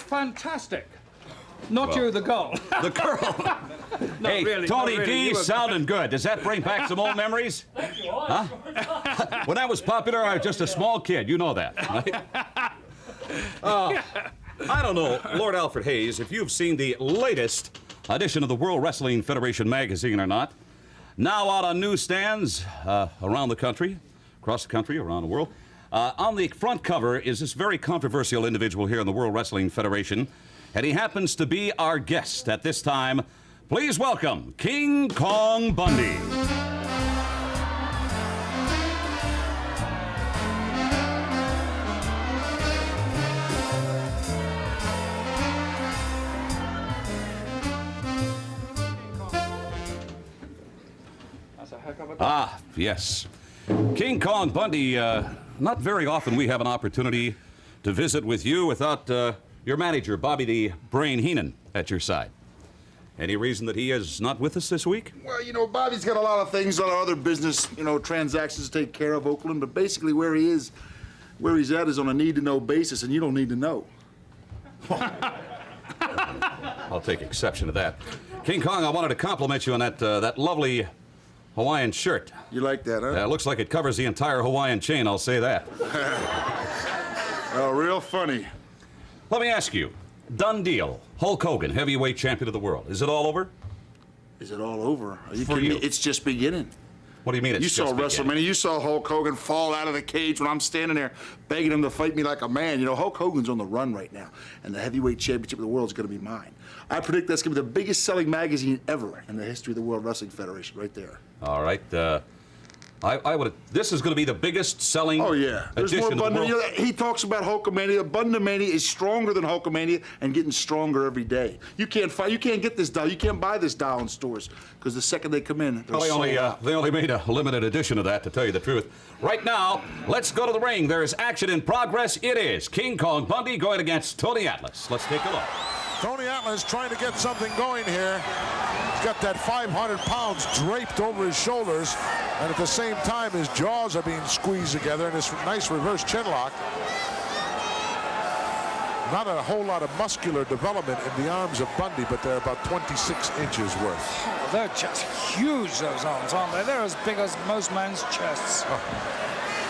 fantastic. Not you, the girl. The girl. No, hey, really, Tony not really. D, sounding good. Does that bring back some old memories? Thank you. Huh? When I was popular, I was just a small kid. You know that, right? I don't know, Lord Alfred Hayes, if you've seen the latest edition of the World Wrestling Federation magazine or not. Now out on newsstands around the country, across the country, around the world. On the front cover is this very controversial individual here in the World Wrestling Federation, and he happens to be our guest at this time. Please welcome King Kong Bundy. Ah, yes. King Kong Bundy, not very often we have an opportunity to visit with you without your manager, Bobby the Brain Heenan, at your side. Any reason that he is not with us this week? Well, you know, Bobby's got a lot of things, a lot of other business, you know, transactions to take care of, Oakland, but basically where he's at is on a need-to-know basis, and you don't need to know. I'll take exception to that. King Kong, I wanted to compliment you on that lovely Hawaiian shirt. You like that, huh? It looks like it covers the entire Hawaiian chain, I'll say that. Oh, real funny. Let me ask you, done deal, Hulk Hogan, heavyweight champion of the world. Is it all over? Is it all over? Are you For kidding you. me? It's just beginning. What do you mean it's You saw just WrestleMania. beginning? You saw Hulk Hogan fall out of the cage when I'm standing there begging him to fight me like a man. You know, Hulk Hogan's on the run right now, and the heavyweight championship of the world is going to be mine. I predict that's going to be the biggest selling magazine ever in the history of the World Wrestling Federation, right there. All right. I would. This is going to be the biggest selling. Oh yeah, there's more edition of the Bundy. world. You know, he talks about Hulkamania. Bundamania is stronger than Hulkamania and getting stronger every day. You can't fight. You can't get this doll. You can't buy this doll in stores because the second they come in, they're Well, they only made a limited edition of that, to tell you the truth. Right now, let's go to the ring. There is action in progress. It is King Kong Bundy going against Tony Atlas. Let's take a look. Tony Atlas trying to get something going here. He's got that 500 pounds draped over his shoulders, and at the same time his jaws are being squeezed together in this nice reverse chin lock. Not a whole lot of muscular development in the arms of Bundy, but they're about 26 inches worth. Oh, they're just huge, those arms, aren't they? They're as big as most men's chests.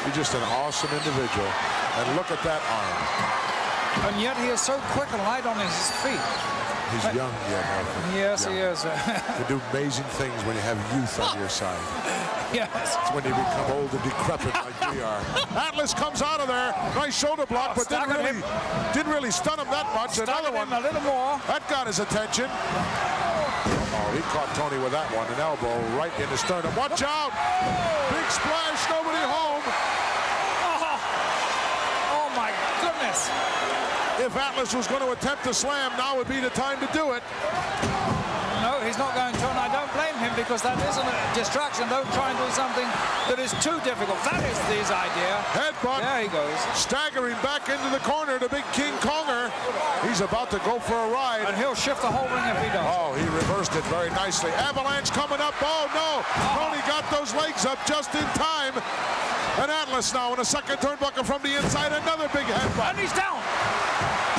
He's just an awesome individual. And look at that arm. And yet he is so quick and light on his feet. He's young yet, Alfred. Yes, Young. he is. You do amazing things when you have youth on your side. Yes. It's when you become old and decrepit like we are. Atlas comes out of there. Nice shoulder block, but didn't really stun him that much. Another one. A little more. That got his attention. Oh, he caught Tony with that one. An elbow right in the sternum. Watch out! Big splash, nobody home. Oh my goodness. If Atlas was going to attempt to slam, now would be the time to do it. No, he's not going to, and I don't blame him because that isn't a distraction. Don't try and do something that is too difficult. That is his idea. Headbutt. There he goes. Staggering back into the corner, the big King Konger. He's about to go for a ride. And he'll shift the whole ring if he does. Oh, he reversed it very nicely. Avalanche coming up. Oh, no. Tony got those legs up just in time. And Atlas now in a second turnbuckle from the inside. Another big headbutt. And he's down.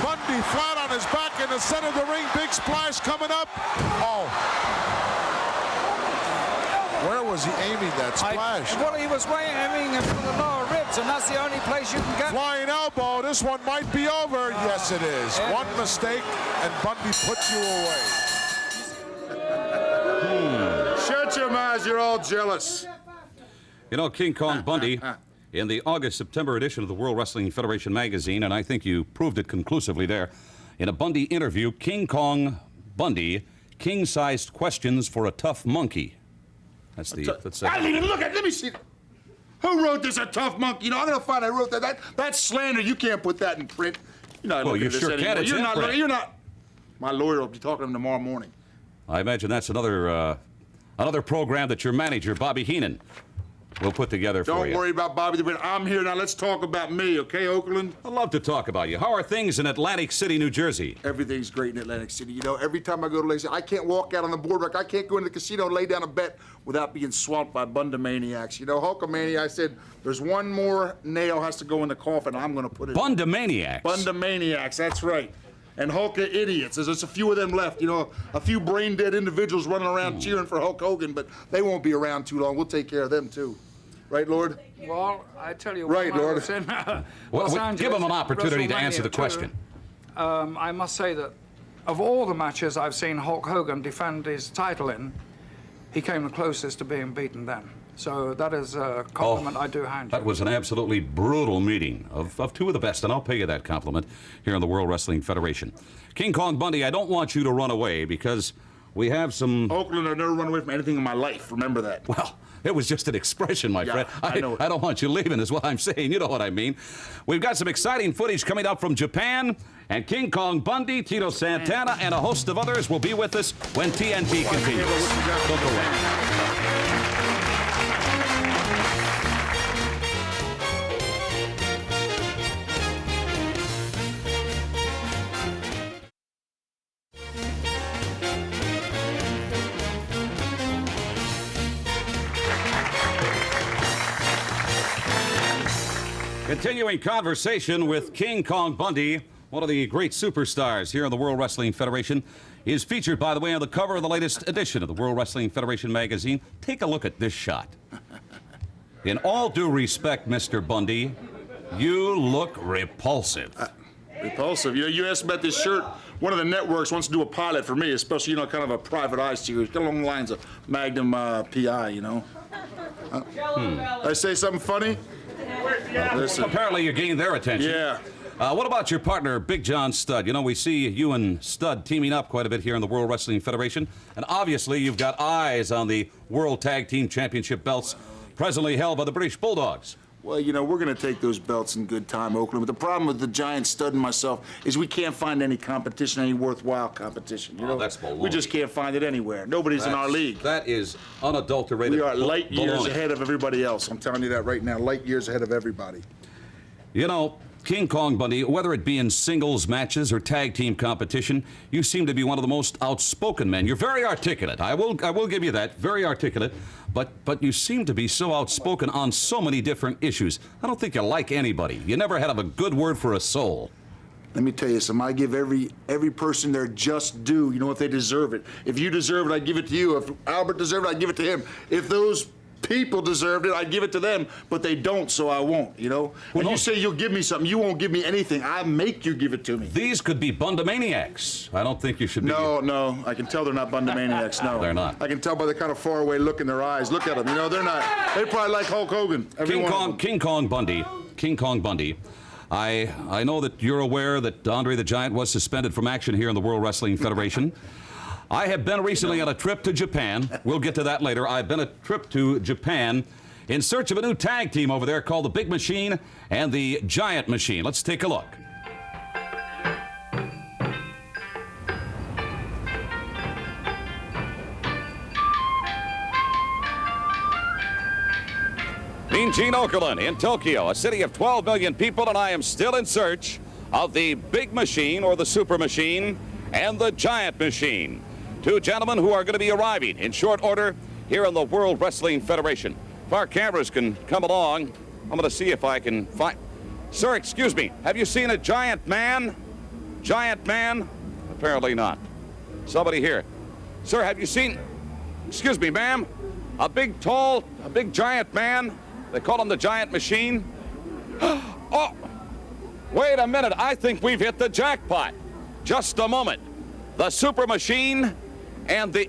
Bundy flat on his back in the center of the ring. Big splash coming up. Oh. Where was he aiming that splash? Well, he was aiming for the lower ribs, and that's the only place you can get. Flying elbow. This one might be over. Yes, it is. One mistake, and Bundy puts you away. Shut your mouths, you're all jealous. You know, King Kong Bundy, in the August-September edition of the World Wrestling Federation magazine, and I think you proved it conclusively there, in a Bundy interview, King Kong Bundy, king-sized questions for a tough monkey. That's the... I didn't even look at it. Let me see. Who wrote this, a tough monkey? You know, I'm going to find I wrote that. That's slander. You can't put that in print. You're not looking you at this sure anymore. can. It's in print. You're not. My lawyer will be talking to him tomorrow morning. I imagine that's another program that your manager, Bobby Heenan, will put together for you. Don't worry about Bobby. I'm here now. Let's talk about me, okay, Oakland? I'd love to talk about you. How are things in Atlantic City, New Jersey? Everything's great in Atlantic City. You know, every time I go to Atlantic City, I can't walk out on the boardwalk. I can't go into the casino and lay down a bet without being swamped by Bundamaniacs. You know, Hulkamania, I said, there's one more nail has to go in the coffin. I'm going to put it. Bundamaniacs? Bundamaniacs, that's right. and Hulk are idiots. There's just a few of them left, you know, a few brain-dead individuals running around cheering for Hulk Hogan, but they won't be around too long. We'll take care of them, too. Right, Lord? Well, I tell you, right, when Lord. I was in Well, Los give Angeles him an opportunity to answer the WrestleMania 2, question. I must say that of all the matches I've seen Hulk Hogan defend his title in, he came the closest to being beaten then. So that is a compliment I do hand you. That was an absolutely brutal meeting of two of the best, and I'll pay you that compliment here in the World Wrestling Federation. King Kong Bundy, I don't want you to run away because we have some... Oakland, I've never run away from anything in my life. Remember that. Well, it was just an expression, my friend. I know it. I don't want you leaving is what I'm saying. You know what I mean. We've got some exciting footage coming up from Japan, and King Kong Bundy, Tito Santana, and a host of others will be with us when TNT continues. Don't go away. Continuing conversation with King Kong Bundy, one of the great superstars here in the World Wrestling Federation, is featured, by the way, on the cover of the latest edition of the World Wrestling Federation magazine. Take a look at this shot. In all due respect, Mr. Bundy, you look repulsive. Repulsive. You know, you asked about this shirt. One of the networks wants to do a pilot for me, especially, you know, kind of a private eye series, kind of along the lines of Magnum PI, you know. I say something funny? Listen. Apparently you gained their attention. Yeah. What about your partner, Big John Studd? You know, we see you and Studd teaming up quite a bit here in the World Wrestling Federation, and obviously you've got eyes on the World Tag Team Championship belts presently held by the British Bulldogs. Well, you know, we're going to take those belts in good time, Oakland. But the problem with the Giant, Stud, and myself is we can't find any competition, any worthwhile competition. You know, that's baloney. We just can't find it anywhere. Nobody's in our league. That is unadulterated. We are light years baloney. ahead of everybody else. I'm telling you that right now. Light years ahead of everybody. You know, King Kong Bundy, whether it be in singles matches or tag team competition, you seem to be one of the most outspoken men. You're very articulate. I will give you that. Very articulate. But you seem to be so outspoken on so many different issues. I don't think you like anybody. You never had a good word for a soul. Let me tell you something. I give every person their just due. You know, if they deserve it. If you deserve it, I give it to you. If Albert deserved it, I give it to him. If those people deserved it, I'd give it to them, but they don't, so I won't, you know? When you say you'll give me something, you won't give me anything. I make you give it to me. These could be Bundamaniacs. I don't think you should be. No, I can tell they're not Bundamaniacs, no. They're not. I can tell by the kind of faraway look in their eyes. Look at them, you know, they're not. They probably like Hulk Hogan. King Kong Bundy. I know that you're aware that Andre the Giant was suspended from action here in the World Wrestling Federation. I have been recently on a trip to Japan. We'll get to that later. I've been on a trip to Japan in search of a new tag team over there called the Big Machine and the Giant Machine. Let's take a look. Mean Gene Okerlund in Tokyo, a city of 12 million people, and I am still in search of the Big Machine or the Super Machine and the Giant Machine. Two gentlemen who are going to be arriving in short order here in the World Wrestling Federation. If our cameras can come along, I'm going to see if I can find... Sir, excuse me, have you seen a giant man? Giant man? Apparently not. Somebody here. Sir, have you seen... Excuse me, ma'am? A big giant man? They call him the Giant Machine? Oh! Wait a minute, I think we've hit the jackpot. Just a moment. The Super Machine and the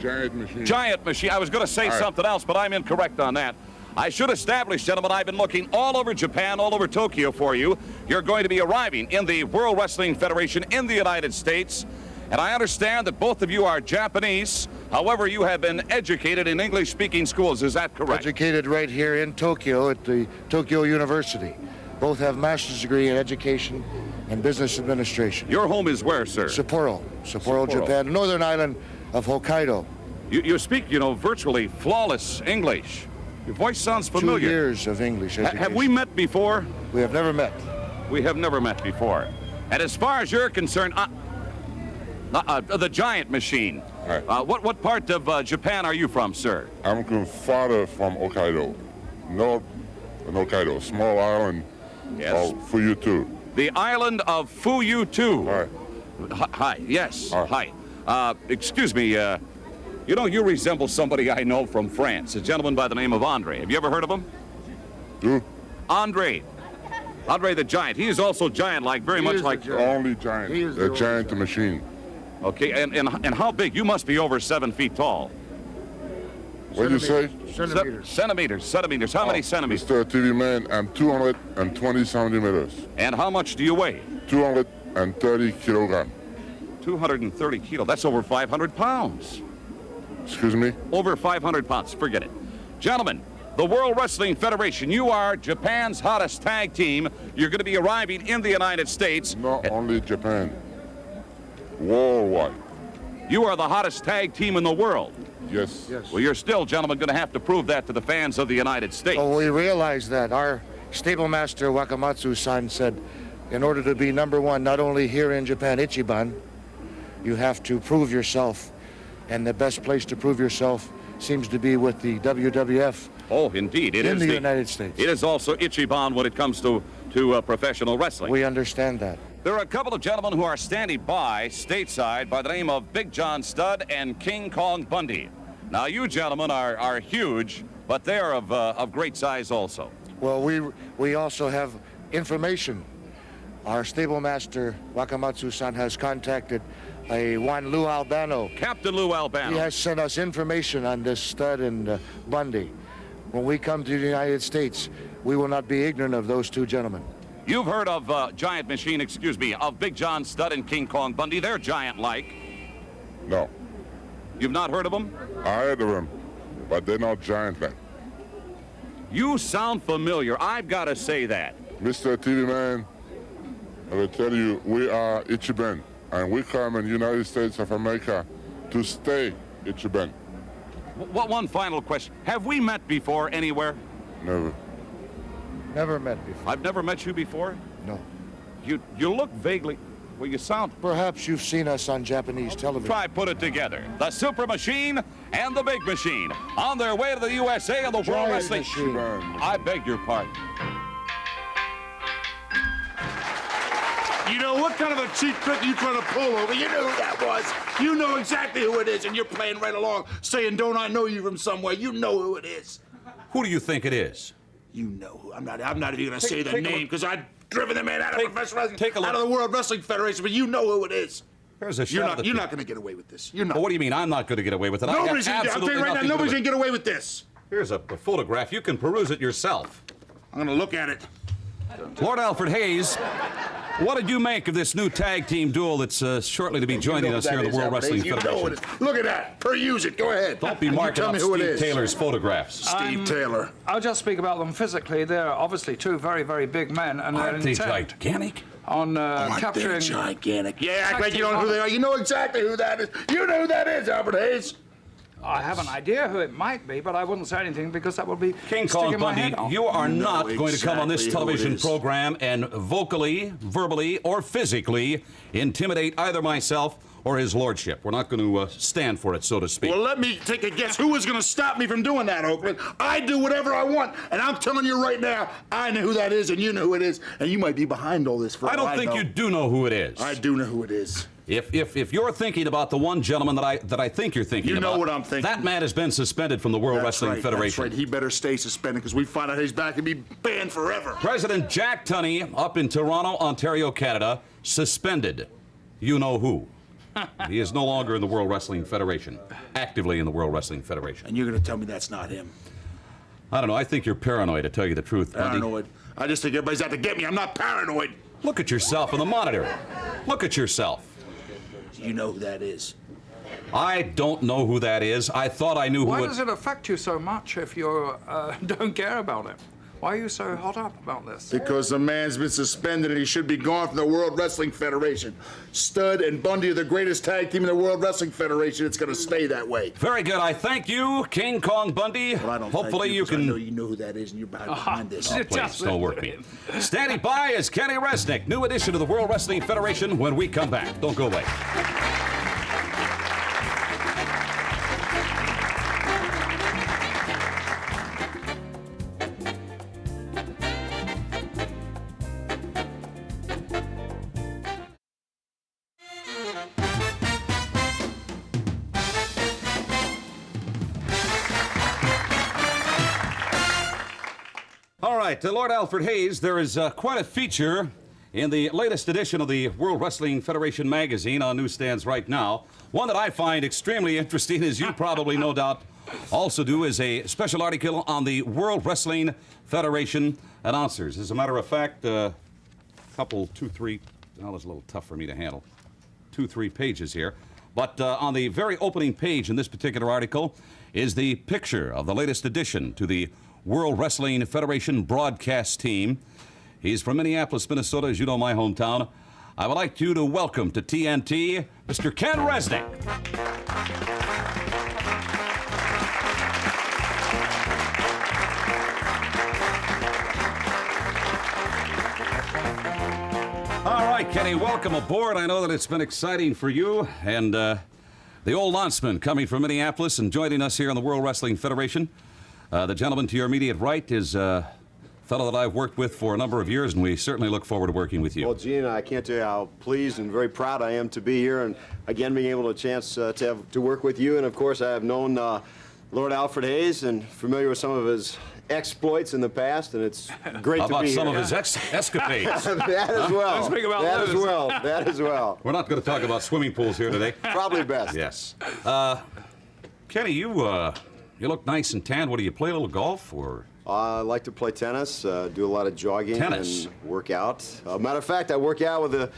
Giant Machine. I was going to say something else, but I'm incorrect on that. I should establish, gentlemen, I've been looking all over Japan, all over Tokyo for you. You're going to be arriving in the World Wrestling Federation in the United States. And I understand that both of you are Japanese. However, you have been educated in English-speaking schools. Is that correct? Educated right here in Tokyo at the Tokyo University. Both have master's degree in education and business administration. Your home is where, sir? Sapporo, Japan, northern island of Hokkaido. You speak, you know, virtually flawless English. Your voice sounds familiar. 2 years of English education. Have we met before? We have never met. We have never met before. And as far as you're concerned, the Giant Machine. What part of Japan are you from, sir? I'm father from Hokkaido. North Hokkaido, small island of Fuyutu. The island of Fuyutu. Right. Hi, yes, Hi. hi. Excuse me, you know, you resemble somebody I know from France, a gentleman by the name of Andre. Have you ever heard of him? You? Andre. Andre the Giant. He is also giant-like, very much like... The only giant. He is The the giant machine. Okay, and how big? You must be over 7 feet tall. What do you say? Centimeters. Centimeters. How many centimeters? Mr. TV man, I'm 220 centimeters. And how much do you weigh? 230 kilogram. 230 kilo. That's over 500 pounds. Excuse me? Over 500 pounds. Forget it. Gentlemen, the World Wrestling Federation, you are Japan's hottest tag team. You're going to be arriving in the United States. Not only Japan. Worldwide. You are the hottest tag team in the world. Yes. Yes. Well, you're still, gentlemen, going to have to prove that to the fans of the United States. Oh, we realize that. Our stable master, Wakamatsu-san, said in order to be number one, not only here in Japan, Ichiban, you have to prove yourself. And the best place to prove yourself seems to be with the WWF Oh, indeed. It in is the United States. It is also Ichiban when it comes to professional wrestling. We understand that. There are a couple of gentlemen who are standing by stateside by the name of Big John Studd and King Kong Bundy. Now, you gentlemen are huge, but they are of great size also. Well, we also have information. Our stable master, Wakamatsu-san, has contacted a Juan Lou Albano. Captain Lou Albano. He has sent us information on this Stud and Bundy. When we come to the United States, we will not be ignorant of those two gentlemen. You've heard of Giant Machine, of Big John Studd and King Kong Bundy. They're giant-like. No. You've not heard of them? I heard of them, but they're not giant like. You sound familiar. I've got to say that. Mr. TV man, I will tell you, we are Ichiban, and we come in the United States of America to stay Ichiban. One final question. Have we met before anywhere? Never. Never met before. I've never met you before? No. You look vaguely... Well, you sound... Perhaps you've seen us on Japanese television. Try put it together. The Super Machine and the Big Machine on their way to the USA and the World Giant Wrestling... Machine. I beg your pardon. You know, what kind of a cheap trick are you trying to pull over? You know who that was. You know exactly who it is, and you're playing right along, saying, don't I know you from somewhere? You know who it is. Who do you think it is? You know who. I'm not even going to say the take a name look. because I've driven the man out of professional wrestling, take a look. out of the World Wrestling Federation, but you know who it is. There's a You're shot not, of the you're truth. not going to get away with this. You're not. Well, what do you mean I'm not going to get away with it? Nobody's I have going to. I'll tell you absolutely right now, nothing to do nobody's with going to get away with this. it. Here's a photograph. You can peruse it yourself. I'm going to look at it. Lord Alfred Hayes, what did you make of this new tag team duel that's shortly to be joining us here in the World Wrestling You know Federation? it is. Look at that. Peruse it. Go ahead. Don't be You marking tell up me who it Steve is. Taylor's photographs. Steve Taylor. I'll just speak about them physically. They're obviously two very, very big men, and they're Aren't they intent gigantic? on Aren't they capturing. gigantic? Yeah, act like you don't know who they are. You know exactly who that is. You know who that is, Albert Hayes. I have an idea who it might be, but I wouldn't say anything because that would be King sticking Kong my Bundy, head off. you are You know not going to come on this exactly who it television is. program and vocally, verbally, or physically intimidate either myself or his lordship. We're not going to stand for it, so to speak. Well, let me take a guess. Who is going to stop me from doing that, Oakland? I do whatever I want, and I'm telling you right now, I know who that is, and you know who it is, and you might be behind all this for I all don't think know. you do know who it is. I do know who it is. If you're thinking about the one gentleman that I think you're thinking You about, know what I'm thinking. that man has been suspended from the World Wrestling That's Federation. right. He better stay suspended because we find out he's back and be banned forever. President Jack Tunney, up in Toronto, Ontario, Canada, suspended. You know who. He is no longer in the World Wrestling Federation, actively in the World Wrestling Federation. And you're going to tell me that's not him. I don't know. I think you're paranoid, to tell you the truth, Bundy. Paranoid. I just think everybody's out to get me. I'm not paranoid. Look at yourself on the monitor. Look at yourself. You know who that is. I don't know who that is. I thought I knew Why who it... does it affect you so much if you don't care about it? Why are you so hot up about this? Because the man's been suspended and he should be gone from the World Wrestling Federation. Stud and Bundy are the greatest tag team in the World Wrestling Federation. It's going to stay that way. Very good. I thank you, King Kong Bundy. Well, I don't Hopefully thank you 'cause I can... know you know who that is and you're behind this. Oh, please, don't work me. Standing by is Kenny Resnick, new addition to the World Wrestling Federation when we come back. Don't go away. right, Lord Alfred Hayes, there is quite a feature in the latest edition of the World Wrestling Federation magazine on newsstands right now. One that I find extremely interesting, as you probably no doubt also do, is a special article on the World Wrestling Federation announcers. As a matter of fact, couple, 2, 3, well, it's a little tough for me to handle. 2, 3 pages here. But on the very opening page in this particular article is the picture of the latest addition to the World Wrestling Federation broadcast team. He's from Minneapolis, Minnesota, as you know, my hometown. I would like you to welcome to TNT, Mr. Ken Resnick. All right, Kenny, welcome aboard. I know that it's been exciting for you. And the old lanceman coming from Minneapolis and joining us here on the World Wrestling Federation. The gentleman to your immediate right is a fellow that I've worked with for a number of years, and we certainly look forward to working with you. Well, Gene, I can't tell you how pleased and very proud I am to be here, and again being able to chance to work with you. And of course, I have known Lord Alfred Hayes and familiar with some of his exploits in the past, and it's great How to about be some here. of his escapades? That as well. Let's speak about that as those. well. That as well. We're not going to talk about swimming pools here today. Probably best. Yes. Kenny, you look nice and tan. What do you play, a little golf or? I like to play tennis, do a lot of jogging Tennis? and work out. Matter of fact, I work out with a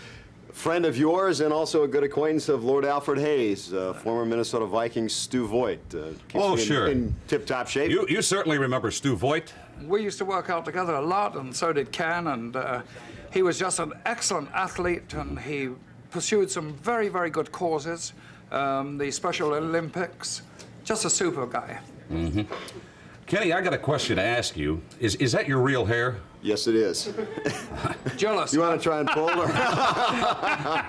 friend of yours and also a good acquaintance of Lord Alfred Hayes, former Minnesota Vikings Stu Voigt. Keeps Oh, me sure. in tip-top shape. You certainly remember Stu Voigt. We used to work out together a lot, and so did Ken, and he was just an excellent athlete, and he pursued some very, very good causes, the Special Olympics. Just a super guy. Mm-hmm. Kenny, I got a question to ask you. Is that your real hair? Yes, it is. Jealous. You want to try and pull her?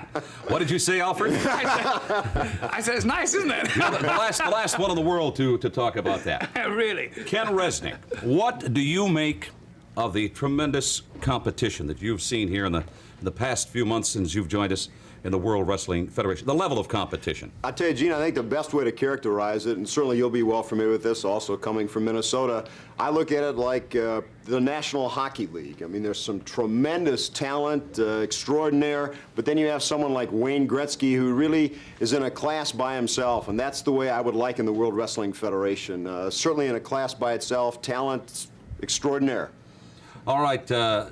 What did you say, Alfred? I said, it's nice, isn't it? the last one in the world to talk about that. Really. Ken Resnick, what do you make of the tremendous competition that you've seen here in the past few months since you've joined us in the World Wrestling Federation, the level of competition? I tell you, Gene, I think the best way to characterize it, and certainly you'll be well familiar with this, also coming from Minnesota, I look at it like the National Hockey League. I mean, there's some tremendous talent, extraordinaire, but then you have someone like Wayne Gretzky who really is in a class by himself, and that's the way I would liken the World Wrestling Federation. Certainly in a class by itself, talent extraordinaire. All right,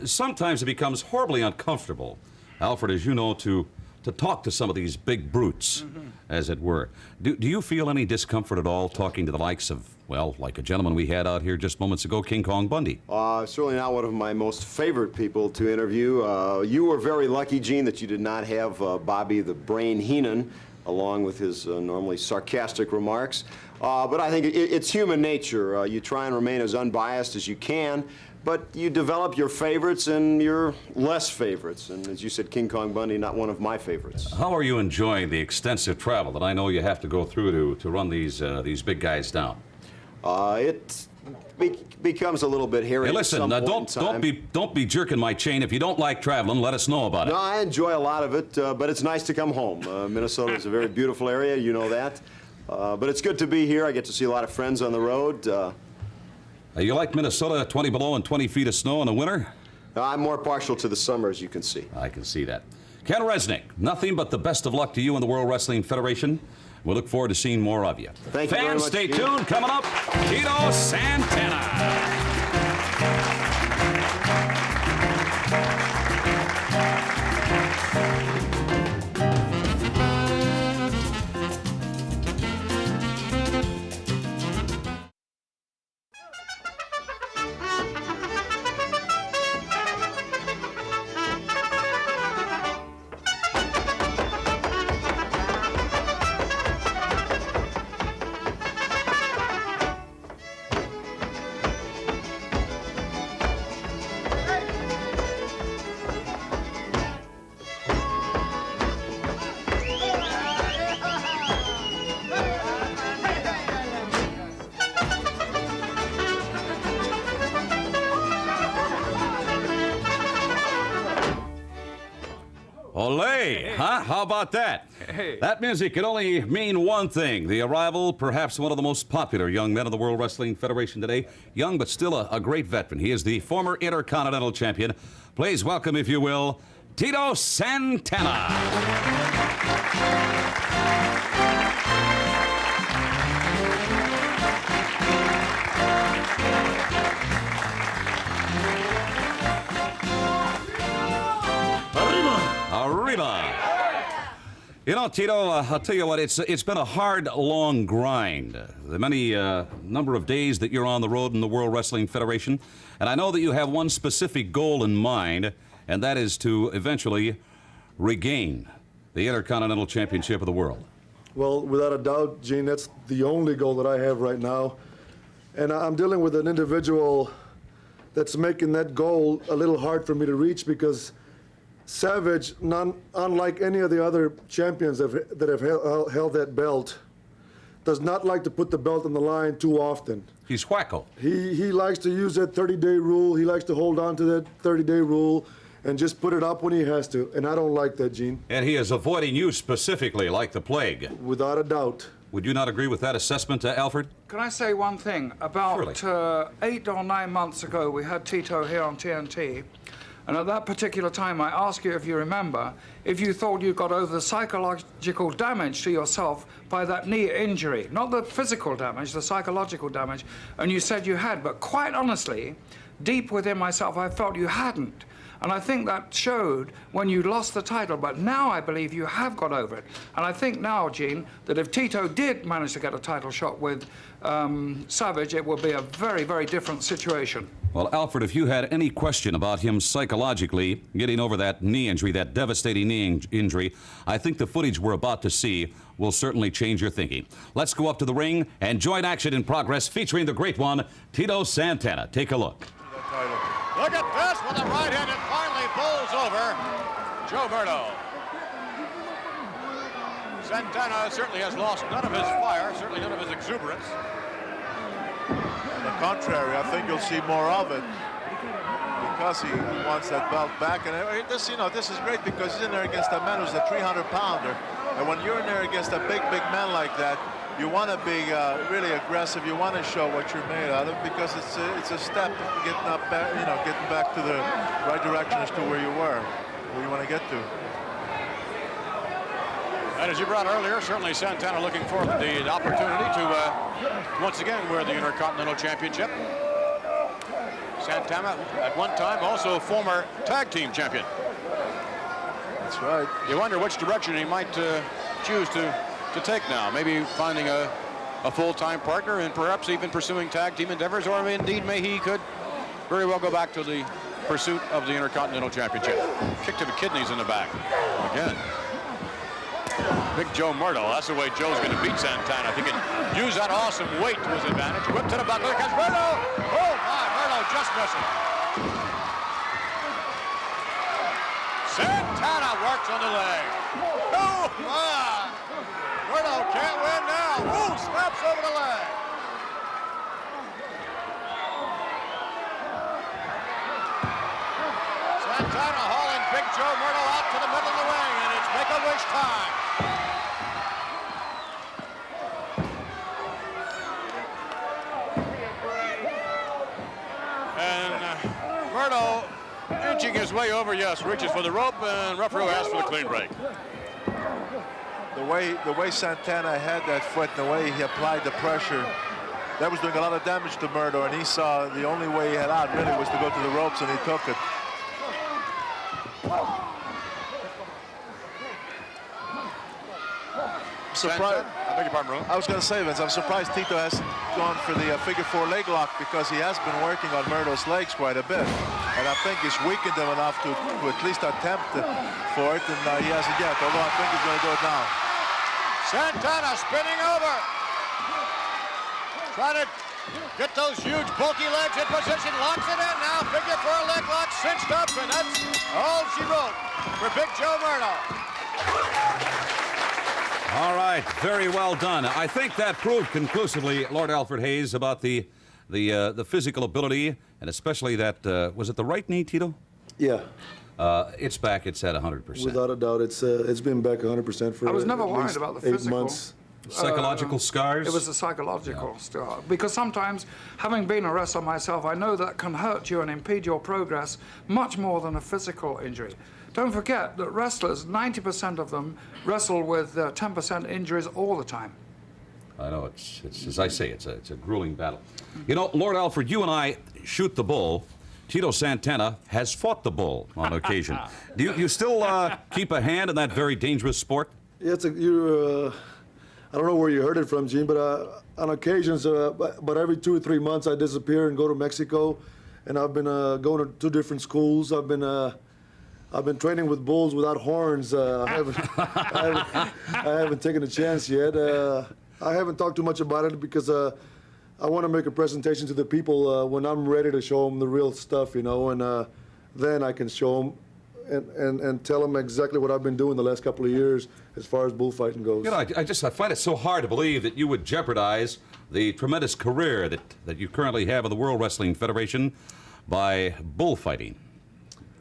sometimes it becomes horribly uncomfortable, Alfred, as you know, to talk to some of these big brutes, as it were. Do you feel any discomfort at all talking to the likes of, well, like a gentleman we had out here just moments ago, King Kong Bundy? Certainly not one of my most favorite people to interview. You were very lucky, Gene, that you did not have Bobby the Brain Heenan along with his normally sarcastic remarks. But I think it's human nature. You try and remain as unbiased as you can, but you develop your favorites and your less favorites. And as you said, King Kong Bundy, not one of my favorites. How are you enjoying the extensive travel that I know you have to go through to run these big guys down? It becomes a little bit hairy. Hey, listen, don't be jerking my chain. If you don't like traveling, let us know about it. No, I enjoy a lot of it, but it's nice to come home. Minnesota is a very beautiful area, you know that. But it's good to be here. I get to see a lot of friends on the road. You like Minnesota, 20 below and 20 feet of snow in the winter? I'm more partial to the summer, as you can see. I can see that. Ken Resnick, nothing but the best of luck to you in the World Wrestling Federation. We look forward to seeing more of you. Thank you very Fans, much, stay Gene. tuned. Coming up, Tito Santana. Olé, huh? How about that? Hey. That music can only mean one thing. The arrival, perhaps one of the most popular young men of the World Wrestling Federation today. Young, but still a great veteran. He is the former Intercontinental Champion. Please welcome, if you will, Tito Santana. Arriba! You know, Tito, I'll tell you what, it's been a hard, long grind. The many number of days that you're on the road in the World Wrestling Federation, and I know that you have one specific goal in mind, and that is to eventually regain the Intercontinental Championship of the world. Well, without a doubt, Gene, that's the only goal that I have right now. And I'm dealing with an individual that's making that goal a little hard for me to reach because Savage, unlike any of the other champions that have held that belt, does not like to put the belt on the line too often. He's wacko. He likes to use that 30-day rule. He likes to hold on to that 30-day rule and just put it up when he has to. And I don't like that, Gene. And he is avoiding you specifically like the plague. Without a doubt. Would you not agree with that assessment, Alfred? Can I say one thing? About 8 or 9 months ago, we had Tito here on TNT. And at that particular time, I asked you, if you remember, if you thought you got over the psychological damage to yourself by that knee injury. Not the physical damage, the psychological damage. And you said you had, but quite honestly, deep within myself, I felt you hadn't. And I think that showed when you lost the title, but now I believe you have got over it. And I think now, Gene, that if Tito did manage to get a title shot with Savage, it would be a very, very different situation. Well, Alfred, if you had any question about him psychologically getting over that knee injury, that devastating knee injury, I think the footage we're about to see will certainly change your thinking. Let's go up to the ring and join action in progress featuring the great one, Tito Santana. Take a look. Look at this with the right hand, it finally bowls over Joe Murdo. Santana certainly has lost none of his fire, certainly none of his exuberance. On the contrary, I think you'll see more of it because he wants that belt back. And this, this is great because he's in there against a man who's a 300-pounder. And when you're in there against a big man like that, you want to be really aggressive. You want to show what you're made out of because it's a step getting up, getting back to the right direction as to where you were, where you want to get to. And as you brought earlier, certainly Santana looking for the opportunity to once again wear the Intercontinental Championship. Santana, at one time, also a former tag team champion. That's right. You wonder which direction he might choose to take now. Maybe finding a full-time partner and perhaps even pursuing tag team endeavors, or indeed he could very well go back to the pursuit of the Intercontinental Championship. Kick to the kidneys in the back. Again. Big Joe Murdo. That's the way Joe's going to beat Santana. If he can use that awesome weight to his advantage. Whip to the back. Look at Murdo. Oh, my. Murdo just missing. Santana works on the leg. Oh, my. Murdo can't win now. Ooh, snaps over the leg. Santana hauling Big Joe Murdo out to the middle of the ring, and it's Make-A-Wish time. And Murdo inching his way over, yes, reaches for the rope, and referee asks for the clean break. The way Santana had that foot, the way he applied the pressure, that was doing a lot of damage to Murdo, and he saw the only way he had out really was to go to the ropes, and he took it. Surprised. I beg your pardon, Ron. I was going to say, Vince, I'm surprised Tito hasn't gone for the figure 4 leg lock because he has been working on Murdo's legs quite a bit. And I think he's weakened them enough to at least attempt for it, and he hasn't yet, although I think he's going to do it now. Santana spinning over. Trying to get those huge, bulky legs in position. Locks it in now. Figure 4 leg lock cinched up, and that's all she wrote for Big Joe Murdo. All right, very well done. I think that proved conclusively, Lord Alfred Hayes, about the physical ability, and especially that, was it the right knee, Tito? Yeah. it's back. It's at 100%. Without a doubt, it's been back 100% for I was never at worried least about the 8 physical. months. Psychological scars? It was a psychological scar. Because sometimes, having been a wrestler myself, I know that can hurt you and impede your progress much more than a physical injury. Don't forget that wrestlers, 90% of them, wrestle with 10% injuries all the time. I know, it's as I say, it's a grueling battle. You know, Lord Alfred, you and I shoot the bull. Tito Santana has fought the bull on occasion. Do you still keep a hand in that very dangerous sport? Yeah, I don't know where you heard it from, Gene, but on occasions, but every 2 or 3 months, I disappear and go to Mexico, and I've been going to 2 different schools. I've been training with bulls without horns. I haven't taken a chance yet. I haven't talked too much about it because I want to make a presentation to the people when I'm ready to show them the real stuff, you know, and then I can show them and tell them exactly what I've been doing the last couple of years as far as bullfighting goes. You know, I find it so hard to believe that you would jeopardize the tremendous career that you currently have in the World Wrestling Federation by bullfighting.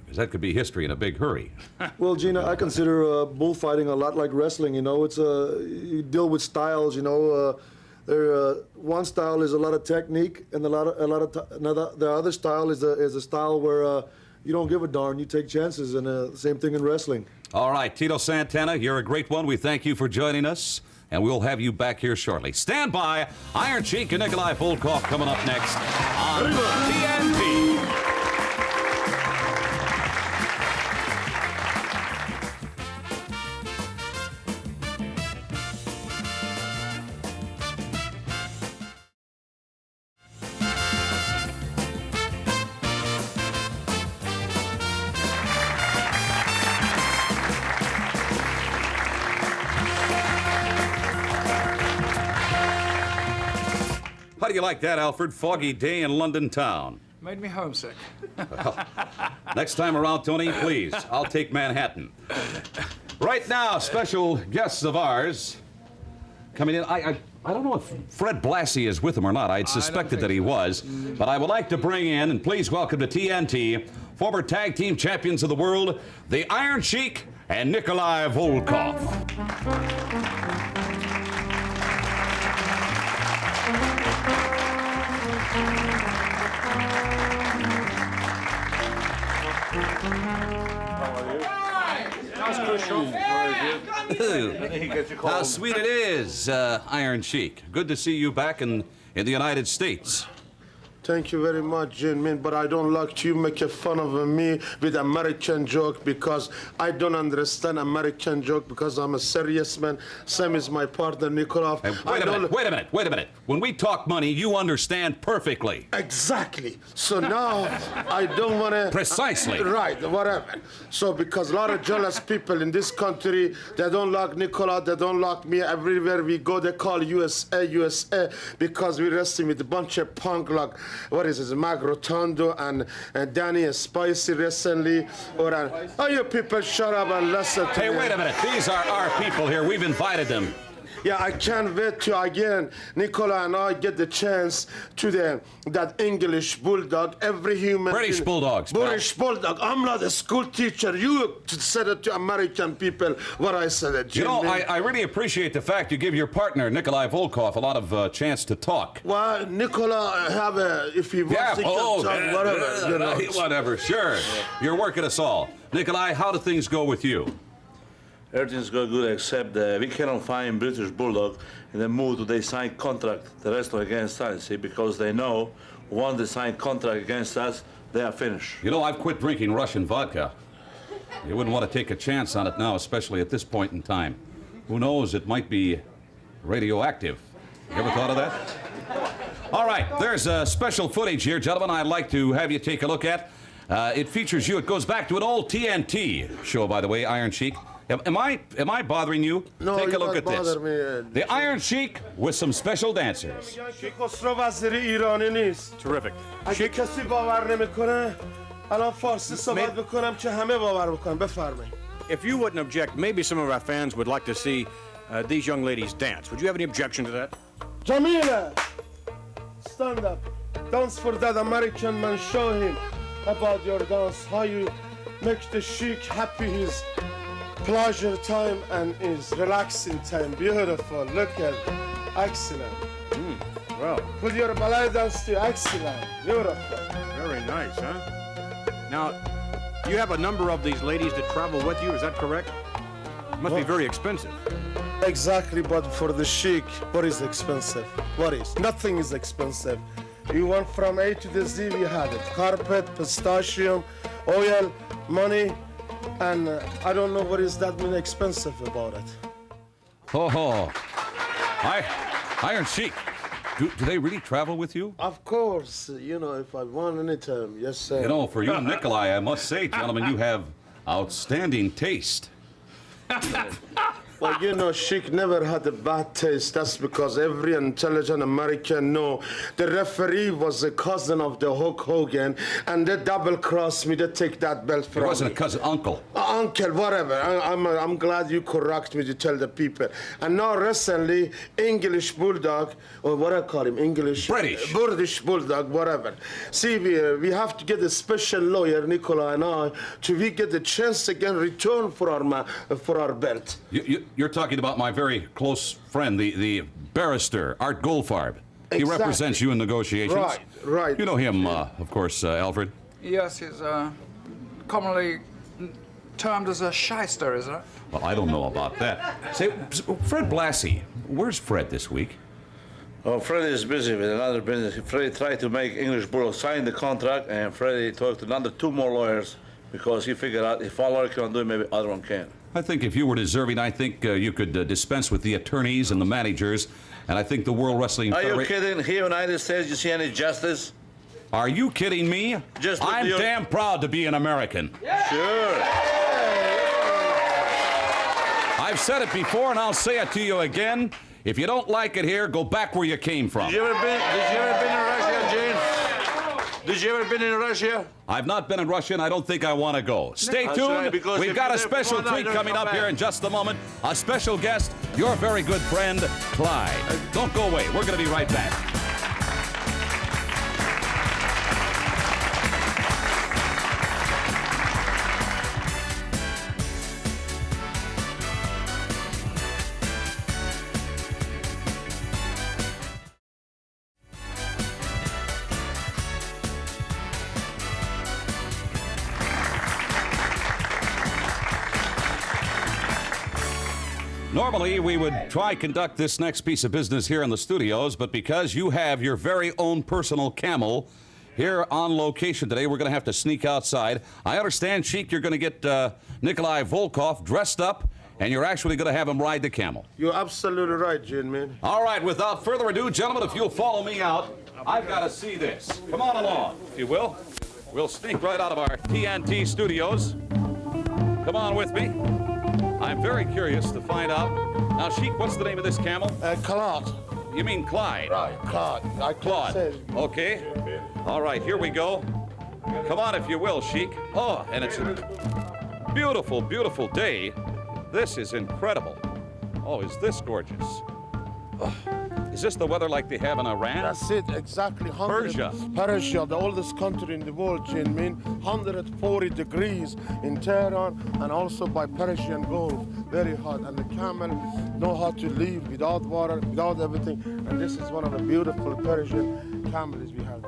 Because that could be history in a big hurry. Well, Gina, I consider bullfighting a lot like wrestling. You know, it's you deal with styles. You know, one style is a lot of technique, and the other style is a style where you don't give a darn. You take chances, and same thing in wrestling. All right, Tito Santana, you're a great one. We thank you for joining us, and we'll have you back here shortly. Stand by. Iron Sheik and Nikolai Volkov coming up next on TNT. How do you like that, Alfred? Foggy day in London town. Made me homesick. Next time around, Tony, please, I'll take Manhattan. Right now, special guests of ours coming in. I don't know if Fred Blassie is with him or not. I'd suspected that he was. But I would like to bring in, and please welcome to TNT, former tag team champions of the world, the Iron Sheik and Nikolai Volkov. How sweet it is, Iron Sheik. Good to see you back in the United States. Thank you very much, Jin, but I don't like you making fun of me with American joke because I don't understand American joke because I'm a serious man. Same is my partner, Nikolov. Hey, wait a minute. When we talk money, you understand perfectly. Exactly. So now I don't want to... Precisely. Right, whatever. So because a lot of jealous people in this country, they don't like Nicola, they don't like me. Everywhere we go, they call USA, USA, because we're wrestling with a bunch of punk like... What is it, Mag Rotondo and Danny Spicy recently? Oh, you people shut up and listen to me. Hey, wait a minute. These are our people here. We've invited them. Yeah, I can't wait to again, Nicola and I get the chance to that English bulldog. Every human... British bulldogs. British bulldog. I'm not a school teacher. You said it to American people what I said it. You know, I really appreciate the fact you give your partner, Nikolai Volkov, a lot of chance to talk. Well, Nicola have if he wants to talk, whatever. You know. Whatever, sure. You're working us all. Nikolai, how do things go with you? Everything's going good except we cannot find British Bulldog in the mood they sign contract the wrestler against us, see, because they know once they sign contract against us, they are finished. You know, I've quit drinking Russian vodka. You wouldn't want to take a chance on it now, especially at this point in time. Who knows, it might be radioactive. You ever thought of that? All right, there's special footage here, gentlemen, I'd like to have you take a look at. It features you. It goes back to an old TNT show, by the way, Iron Sheik. Am I bothering you? No, take a look at this. Me. The Iron Sheik with some special dancers. Terrific. If you wouldn't object, maybe some of our fans would like to see these young ladies dance. Would you have any objection to that? Jamila, stand up. Dance for that American man. Show him about your dance. How you makes the sheik happy, his pleasure time and his relaxing time. Beautiful. Look at it. Excellent. Well, Put your ballet dance to excellent. Beautiful. very nice, huh? Now, you have a number of these ladies that travel with you, is that correct? Must be very expensive. Exactly, but for the sheik, what is expensive? What is? Nothing is expensive. You want from A to the Z, we have it. Carpet, pistachio, oil, money, and I don't know what is that mean expensive about it. Oh, Iron Sheik. Do they really travel with you? Of course, you know, if I want anytime, yes, sir. You know, for you, Nikolai, I must say, gentlemen, you have outstanding taste. Well, you know, Sheik never had a bad taste. That's because every intelligent American know the referee was a cousin of the Hulk Hogan, and they double-crossed me. They take that belt from me. He wasn't a cousin, uncle. Uncle, whatever. I'm glad you correct me to tell the people. And now recently, English Bulldog, or what I call him, British Bulldog, whatever. See, we have to get a special lawyer, Nicola and I, to we get the chance again return for our belt. You're talking about my very close friend, the barrister, Art Goldfarb. He represents you in negotiations. Right. You know him, of course, Alfred. Yes, he's commonly termed as a shyster, isn't it? Well, I don't know about that. Say, Fred Blassie, where's Fred this week? Oh, Freddie is busy with another business. Freddie tried to make English Bulldog sign the contract, and Freddie talked to another 2 more lawyers because he figured out if one lawyer can do it, maybe other one can. I think if you were deserving, I think you could dispense with the attorneys and the managers, and I think the World Wrestling Federation... Are you kidding? Here in the United States, you see any justice? Are you kidding me? I'm damn proud to be an American. Yeah. Sure. I've said it before, and I'll say it to you again. If you don't like it here, go back where you came from. Did you ever been in Russia, Gene? Did you ever been in Russia? I've not been in Russia, and I don't think I want to go. Stay tuned. Right, because we've got a special treat coming up here in just a moment. A special guest, your very good friend, Clyde. Don't go away. We're going to be right back. Normally, we would try conduct this next piece of business here in the studios, but because you have your very own personal camel here on location today, we're going to have to sneak outside. I understand, Sheik, you're going to get Nikolai Volkov dressed up, and you're actually going to have him ride the camel. You're absolutely right, Gene, man. All right, without further ado, gentlemen, if you'll follow me out, I've got to see this. Come on along, if you will. We'll sneak right out of our TNT studios. Come on with me. I'm very curious to find out. Now, Sheik, what's the name of this camel? Claude. You mean Clyde? Right, Claude. Claude. Okay. All right, here we go. Come on, if you will, Sheik. Oh, and it's a beautiful, beautiful day. This is incredible. Oh, is this gorgeous? Oh, is this the weather like they have in Iran? That's it, exactly. Persia. Persia, the oldest country in the world, Jin Min. 140 degrees in Tehran and also by Persian Gulf. Very hot. And the camel know how to live without water, without everything. And this is one of the beautiful Persian camels we have.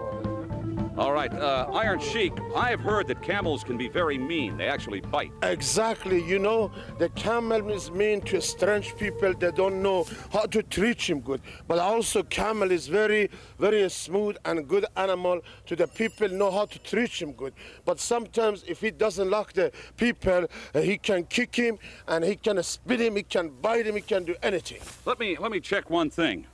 All right, Iron Sheik, I've heard that camels can be very mean. They actually bite. Exactly. You know, the camel is mean to strange people. They don't know how to treat him good. But also camel is very, very smooth and good animal to the people know how to treat him good. But sometimes if he doesn't like the people, he can kick him and he can spit him, he can bite him, he can do anything. Let me check one thing.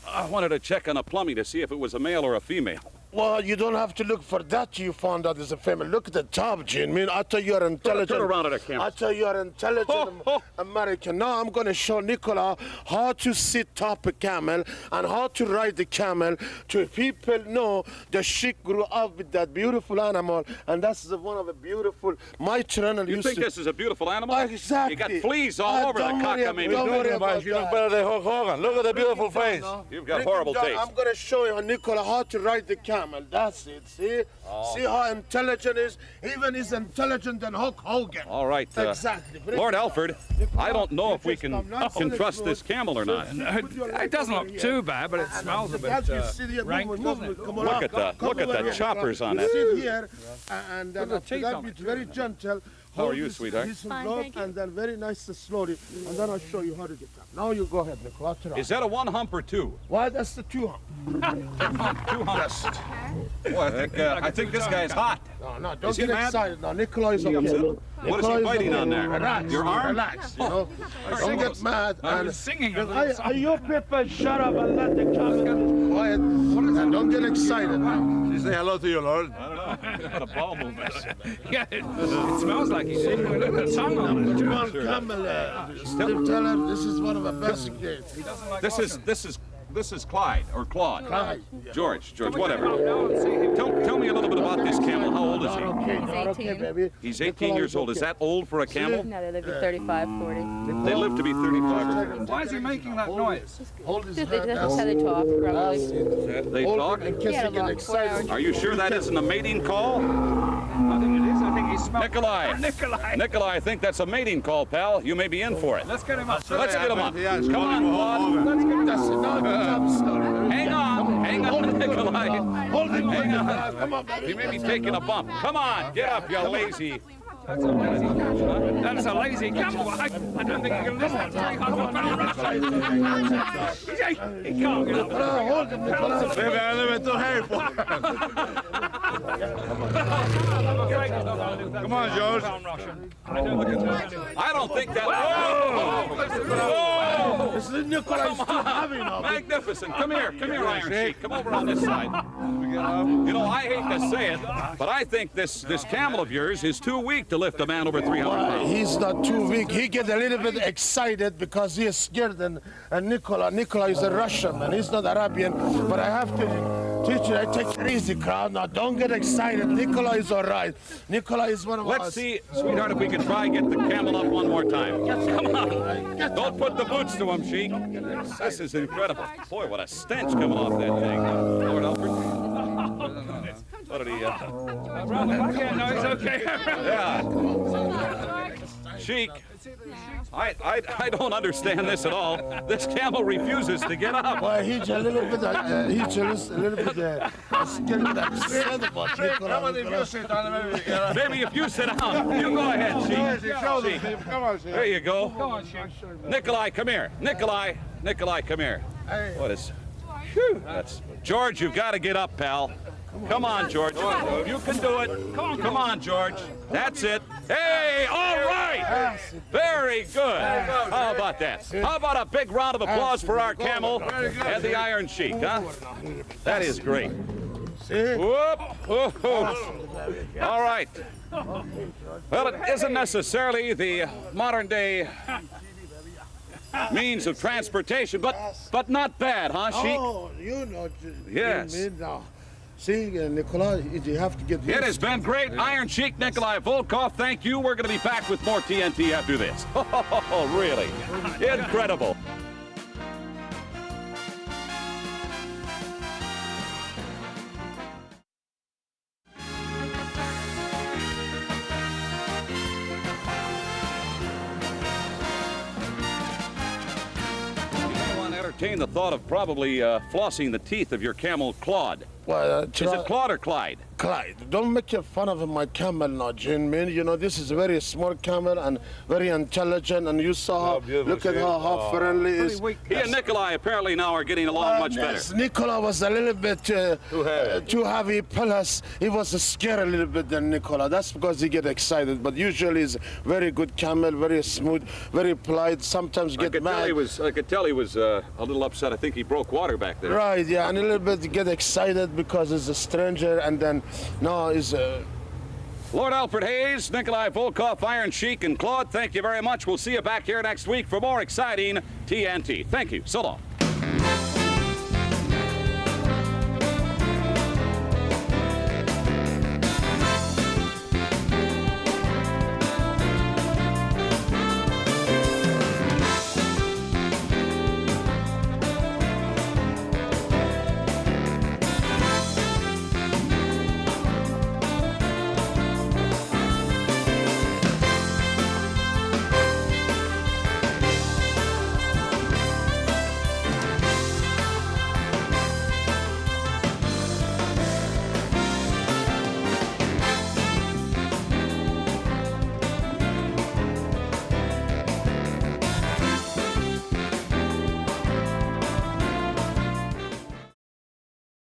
I wanted to check on a plumbing to see if it was a male or a female. Well, you don't have to look for that. You found out it's a female. Look at the top, Gene. I mean, I tell you are intelligent. Turn around at our camera. I tell you are intelligent American. Now I'm going to show Nicola how to sit top a camel and how to ride the camel to people know the Sheik grew up with that beautiful animal, and that's one of the beautiful. My trainer You used think to. this is a beautiful animal? Exactly. You got fleas all over the cock. I mean, don't worry about You look better than Hulk Hogan. Look at the beautiful face. You've got horrible taste. I'm going to show you, Nicola, how to ride the camel. camel. That's it. See? See how intelligent he is? Even he's intelligent than Hulk Hogan. All right. Exactly. Lord Alford, I don't know if we can trust this camel or not. It doesn't look too bad, but it smells a bit rank, doesn't it? Look at the choppers on that. Sit here, and then after that, it's very gentle. How are you, sweetheart? Fine, and then very nice and slowly, and then I'll show you how to get up. Now you go ahead, Nicola. Is that a one hump or two? Why, that's the two hump. Two humps. Boy, I think this guy's hot. No, don't get excited. Now, Nicola is okay. What is he biting on there? Relax. Your arm? Relax, you know. Don't get mad. I'm singing. Are you people shut up and let the camel quiet? And don't get excited now. You say hello to your Lord. I don't know. Got a ball movement. Yeah, it smells like he's singing with a tongue on it. Come on, camel. Still tell him this is one of the best games. This is Clyde or Claude. Clyde. George, whatever. Tell me a little bit about this camel. How old is he? He's 18. Baby. He's 18 years old. Is that old for a camel? No, they live to 35, 40. They live to be 35. Why is he making that noise? Hold his That's hand. how they talk, grumbly. They talk? In case you get excited. Are you sure that isn't a mating call? I think it is. I think he smells. Nikolai, I think that's a mating call, pal. You may be in for it. Let's get him up. Let's get him up. Come on, Claude. That's it. Now you jump slowly. Hang on, Nikolai. Hold him. Hang on. Come on, baby. He may be taking a bump. Come on, get up, you lazy. That's a lazy camel. That's a lazy camel. I don't think he can listen to 300 pounds. He can't get up. Hold him, Nicola. Maybe I live it too heavy for Come on, George. I don't think that. Whoa! This is Nicola. He's too heavy now. Magnificent. Come here, Iron Sheik. Come over on this side. You know, I hate to say it, but I think this camel of yours is too weak to lift a man over 300 pounds. He's not too weak. He gets a little bit excited because he is scared. And Nicola is a Russian and he's not Arabian. But I have to teach you. I take it easy, crowd. Now don't get excited. Nicola is all right. Nicola is one of us. Let's see, sweetheart, if we can try and get the camel up one more time. Come on. Don't put the boots to him, Sheik. This is incredible. Boy, what a stench coming off that thing. Lord Alfred. What did he... Around the back end, no, it's okay. Yeah. Sheik, I don't understand this at all. This camel refuses to get up. Well, he's a little bit scared about Nicola. Maybe if you sit down, you go ahead, Sheik. Come on, Sheik. There you go. Come on, Sheik. Nikolai, come here. Nikolai, come here. What is... Whew, that's... George, you've got to get up, pal. Come on, George. You can do it. Come on, George. That's it. Hey, all right. Very good. How about that? How about a big round of applause for our camel and the Iron Sheik, huh? That is great. Whoop. All right. Well, it isn't necessarily the modern day means of transportation, but not bad, huh, Sheik? Oh, you know. Yes. See, Nicola, you have to get used. It has been great. Iron Sheik Nikolai Volkov, thank you. We're going to be back with more TNT after this. Oh, really? Incredible. Entertain the thought of probably flossing the teeth of your camel Claude. Well, is it Claude or Clyde? Clyde. Don't make fun of my camel now, Jin. Man, you know, this is a very smart camel and very intelligent, and you saw look at how friendly it is. He and Nikolai apparently now are getting along much better. Yes, Nicola was a little bit too heavy, plus he was scared a little bit than Nicola. That's because he get excited, but usually he's very good camel, very smooth, very polite, sometimes get mad. I could tell he was a little upset. I think he broke water back there. Right, yeah, and a little bit get excited because he's a stranger, and then no, he's Lord Alfred Hayes, Nikolai Volkov, Iron Sheik, and Claude, thank you very much. We'll see you back here next week for more exciting TNT. Thank you. So long.